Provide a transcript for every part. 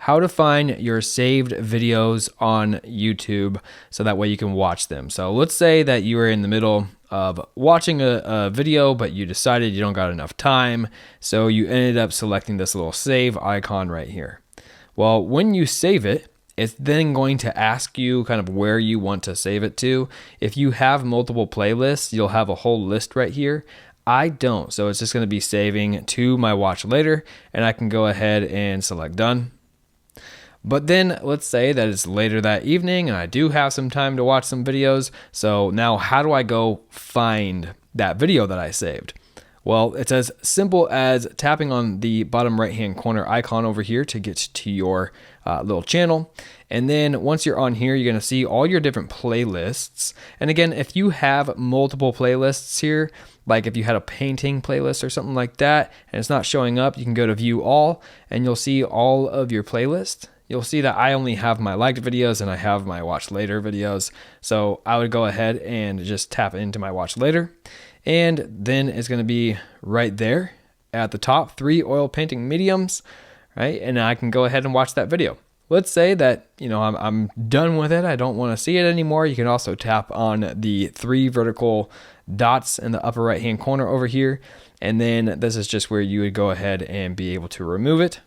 how to find your saved videos on YouTube so that way you can watch them. So let's say that you are in the middle of watching a video, but you decided you don't got enough time, so you ended up selecting this little save icon right here. Well, when you save it, it's then going to ask you kind of where you want to save it to. If you have multiple playlists, you'll have a whole list right here. I don't, so it's just going to be saving to my watch later, and I can go ahead and select done. But then let's say that it's later that evening and I do have some time to watch some videos. So now how do I go find that video that I saved? Well, it's as simple as tapping on the bottom right-hand corner icon over here to get to your little channel. And then once you're on here, you're going to see all your different playlists. And again, if you have multiple playlists here, like if you had a painting playlist or something like that, and it's not showing up, you can go to view all, and you'll see all of your playlists. You'll see that I only have my liked videos and I have my watch later videos. So I would go ahead and just tap into my watch later. And then it's going to be right there at the top, 3 oil painting mediums, right? And I can go ahead and watch that video. Let's say that, I'm done with it. I don't want to see it anymore. You can also tap on the 3 vertical dots in the upper right-hand corner over here. And then this is just where you would go ahead and be able to remove it.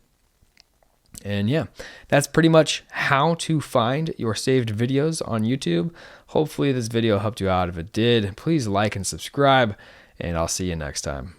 And yeah, that's pretty much how to find your saved videos on YouTube. Hopefully this video helped you out. If it did, please like and subscribe, and I'll see you next time.